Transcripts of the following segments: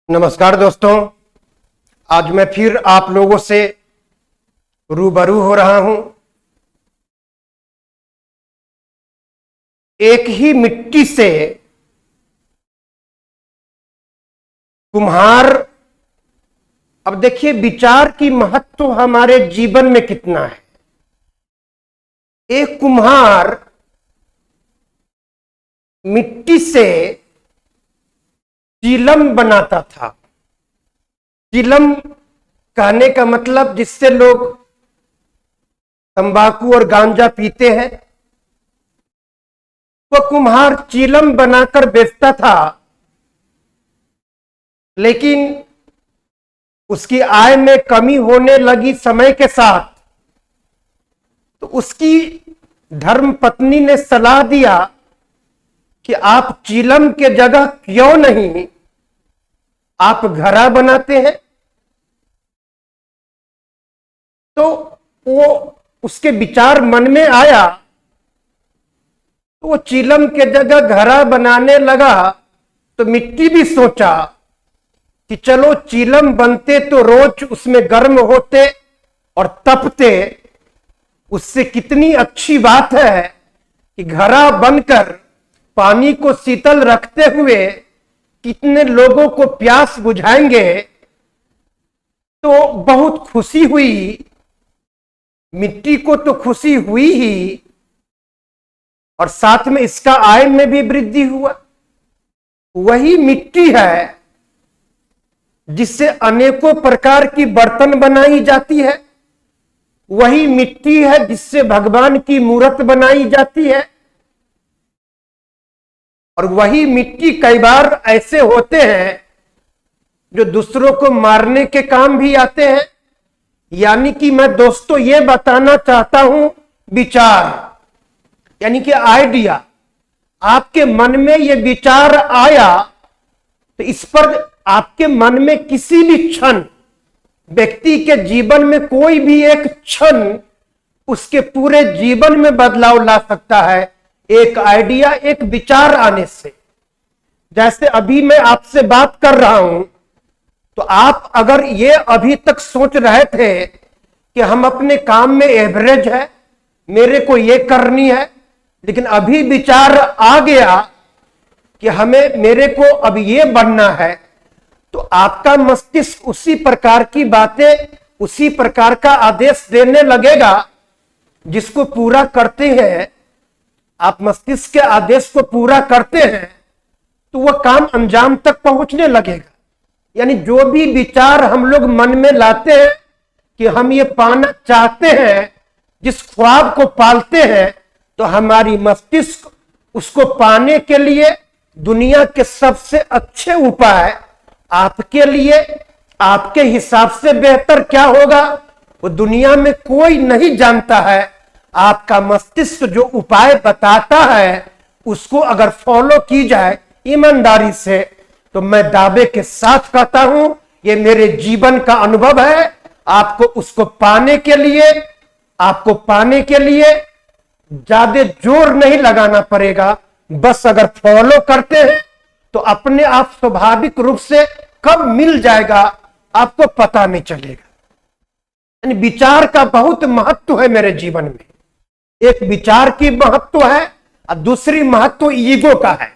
नमस्कार दोस्तों, आज मैं फिर आप लोगों से रूबरू हो रहा हूं। एक ही मिट्टी से कुम्हार। अब देखिए विचार की महत्व हमारे जीवन में कितना है। एक कुम्हार मिट्टी से चिलम बनाता था। चिलम कहने का मतलब जिससे लोग तंबाकू और गांजा पीते हैं, वो कुम्हार चिलम बनाकर बेचता था। लेकिन उसकी आय में कमी होने लगी समय के साथ, तो उसकी धर्मपत्नी ने सलाह दिया कि आप चिलम के जगह क्यों नहीं आप घड़ा बनाते हैं। तो वो उसके विचार मन में आया, तो वो चिलम के जगह घड़ा बनाने लगा। तो मिट्टी भी सोचा कि चलो चिलम बनते तो रोज उसमें गर्म होते और तपते, उससे कितनी अच्छी बात है कि घड़ा बनकर पानी को शीतल रखते हुए कितने लोगों को प्यास बुझाएंगे। तो बहुत खुशी हुई, मिट्टी को तो खुशी हुई ही, और साथ में इसका आय में भी वृद्धि हुआ। वही मिट्टी है जिससे अनेकों प्रकार की बर्तन बनाई जाती है। वही मिट्टी है जिससे भगवान की मूर्त बनाई जाती है। और वही मिट्टी कई बार ऐसे होते हैं जो दूसरों को मारने के काम भी आते हैं। यानी कि मैं दोस्तों ये बताना चाहता हूं, विचार यानी कि आइडिया, आपके मन में ये विचार आया तो इस पर आपके मन में किसी भी क्षण, व्यक्ति के जीवन में कोई भी एक क्षण उसके पूरे जीवन में बदलाव ला सकता है। एक आइडिया, एक विचार आने से। जैसे अभी मैं आपसे बात कर रहा हूं, तो आप अगर ये अभी तक सोच रहे थे कि हम अपने काम में एवरेज है, मेरे को ये करनी है, लेकिन अभी विचार आ गया कि मेरे को अब ये बनना है, तो आपका मस्तिष्क उसी प्रकार की बातें, उसी प्रकार का आदेश देने लगेगा जिसको पूरा करते हैं। आप मस्तिष्क के आदेश को पूरा करते हैं तो वह काम अंजाम तक पहुंचने लगेगा। यानी जो भी विचार हम लोग मन में लाते हैं कि हम ये पाना चाहते हैं, जिस ख्वाब को पालते हैं, तो हमारी मस्तिष्क उसको पाने के लिए दुनिया के सबसे अच्छे उपाय आपके लिए, आपके हिसाब से बेहतर क्या होगा वो दुनिया में कोई नहीं जानता है। आपका मस्तिष्क जो उपाय बताता है उसको अगर फॉलो की जाए ईमानदारी से, तो मैं दावे के साथ कहता हूं, ये मेरे जीवन का अनुभव है। आपको उसको पाने के लिए ज्यादा जोर नहीं लगाना पड़ेगा। बस अगर फॉलो करते हैं तो अपने आप स्वाभाविक रूप से कब मिल जाएगा आपको पता नहीं चलेगा। यानी विचार का बहुत महत्व है मेरे जीवन में। एक विचार की महत्व है और दूसरी महत्व ईगो का है।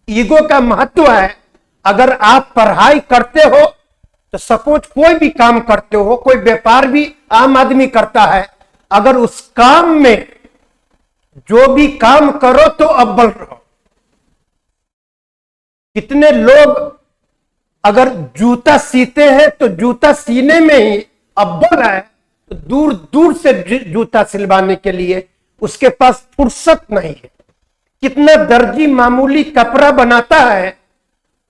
ईगो का महत्व है, अगर आप पढ़ाई करते हो तो सपोज कोई भी काम करते हो, कोई व्यापार भी आम आदमी करता है, अगर उस काम में जो भी काम करो तो अव्वल रहो। कितने लोग अगर जूता सीते हैं तो जूता सीने में ही अव्वल है, तो दूर दूर से जूता सिलवाने के लिए उसके पास फुर्सत नहीं है। कितना दर्जी मामूली कपड़ा बनाता है,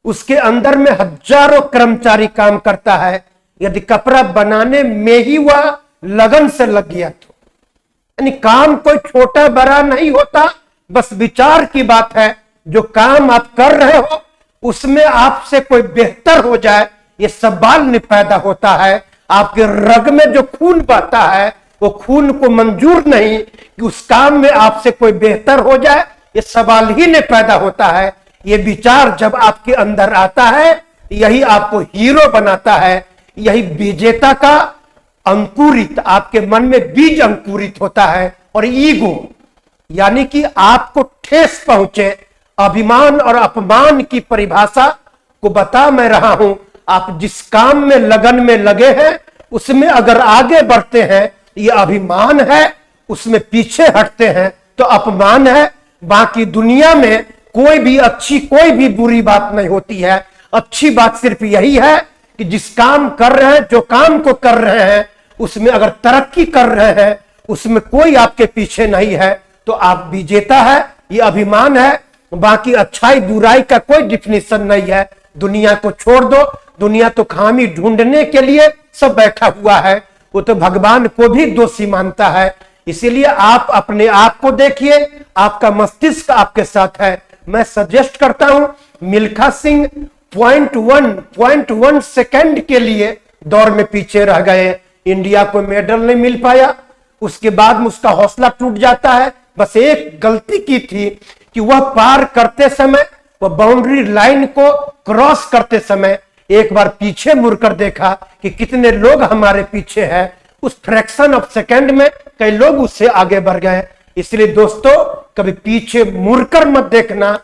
उसके अंदर में हजारों कर्मचारी काम करता है। यदि कपड़ा बनाने में ही वह लगन से लग गया तो, यानी काम कोई छोटा बड़ा नहीं होता, बस विचार की बात है। जो काम आप कर रहे हो उसमें आपसे कोई बेहतर हो जाए, ये सवाल नहीं पैदा होता है। आपके रग में जो खून बहता है वो खून को मंजूर नहीं कि उस काम में आपसे कोई बेहतर हो जाए, ये सवाल ही नहीं पैदा होता है। ये विचार जब आपके अंदर आता है यही आपको हीरो बनाता है। यही विजेता का अंकुरित, आपके मन में बीज अंकुरित होता है। और ईगो यानी कि आपको ठेस पहुंचे, अभिमान और अपमान की परिभाषा को बता मैं रहा हूं। आप जिस काम में लगन में लगे हैं उसमें अगर आगे बढ़ते हैं, ये अभिमान है, उसमें पीछे हटते हैं तो अपमान है। बाकी दुनिया में कोई भी अच्छी कोई भी बुरी बात नहीं होती है। अच्छी बात सिर्फ यही है कि जिस काम कर रहे हैं, जो काम को कर रहे हैं, उसमें अगर तरक्की कर रहे हैं, उसमें कोई आपके पीछे नहीं है तो आप विजेता है। ये अभिमान है। बाकी अच्छाई बुराई का कोई डिफिनेशन नहीं है। दुनिया को छोड़ दो, दुनिया तो खामी ढूंढने के लिए सब बैठा हुआ है। वो तो भगवान को भी दोषी मानता है। इसीलिए आप अपने आप को देखिए, आपका मस्तिष्क आपके साथ है। मैं सजेस्ट करता हूं, मिल्खा सिंह 0.1 सेकंड के लिए दौड़ में पीछे रह गए, इंडिया को मेडल नहीं मिल पाया। उसके बाद में उसका हौसला टूट जाता है। बस एक गलती की थी कि वह पार करते समय, वह बाउंड्री लाइन को क्रॉस करते समय एक बार पीछे मुड़कर देखा कि कितने लोग हमारे पीछे हैं। उस फ्रैक्शन ऑफ सेकंड में कई लोग उससे आगे बढ़ गए। इसलिए दोस्तों, कभी पीछे मुड़कर मत देखना,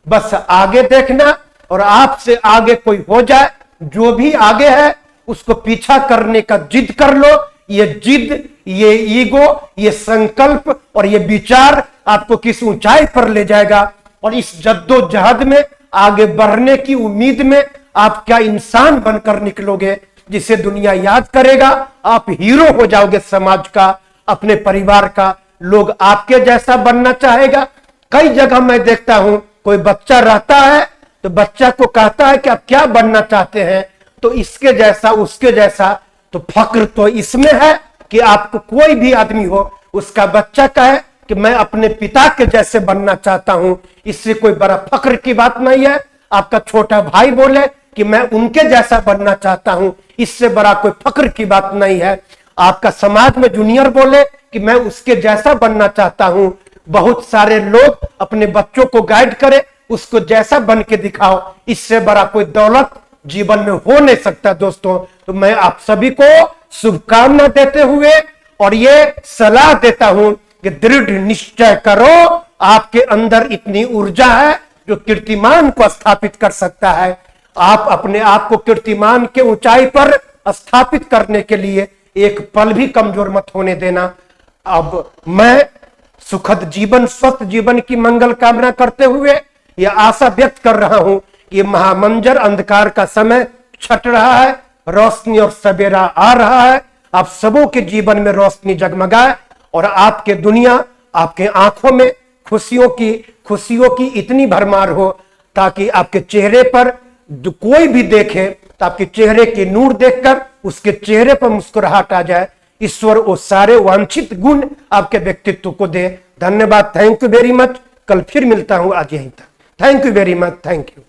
बस आगे देखना। और आपसे आगे कोई हो जाए, जो भी आगे है उसको पीछा करने का जिद कर लो। ये जिद, ये ईगो, ये संकल्प और ये विचार आपको किस ऊंचाई पर ले जाएगा। और इस जद्दोजहद में, आगे बढ़ने की उम्मीद में आप क्या इंसान बनकर निकलोगे जिसे दुनिया याद करेगा। आप हीरो हो जाओगे समाज का, अपने परिवार का। लोग आपके जैसा बनना चाहेगा। कई जगह मैं देखता हूं, कोई बच्चा रहता है तो बच्चा को कहता है कि आप क्या बनना चाहते हैं, तो इसके जैसा, उसके जैसा। तो फक्र तो इसमें है कि आपको कोई भी आदमी हो, उसका बच्चा कहे कि मैं अपने पिता के जैसे बनना चाहता हूं, इससे कोई बड़ा फक्र की बात नहीं है। आपका छोटा भाई बोले कि मैं उनके जैसा बनना चाहता हूं, इससे बड़ा कोई फक्र की बात नहीं है। आपका समाज में जूनियर बोले कि मैं उसके जैसा बनना चाहता हूं। बहुत सारे लोग अपने बच्चों को गाइड करे, उसको जैसा बन के दिखाओ, इससे बड़ा कोई दौलत जीवन में हो नहीं सकता दोस्तों। तो मैं आप सभी को शुभकामना देते हुए और ये सलाह देता हूं कि दृढ़ निश्चय करो। आपके अंदर इतनी ऊर्जा है जो कीर्तिमान को स्थापित कर सकता है। आप अपने आप को कीर्तिमान के ऊंचाई पर स्थापित करने के लिए एक पल भी कमजोर मत होने देना। अब मैं सुखद जीवन, स्वस्थ जीवन की मंगल कामना करते हुए यह आशा व्यक्त कर रहा हूं कि महामंजर अंधकार का समय छट रहा है, रोशनी और सवेरा आ रहा है। आप सबों के जीवन में रोशनी जगमगाए और आपके दुनिया, आपके आंखों में खुशियों की इतनी भरमार हो ताकि आपके चेहरे पर कोई भी देखे तो आपके चेहरे के नूर देखकर उसके चेहरे पर मुस्कुराहट आ जाए। ईश्वर वो सारे वांछित गुण आपके व्यक्तित्व को दे। धन्यवाद। Thank you very much. कल फिर मिलता हूं आज यहीं तक। Thank you very much. Thank you.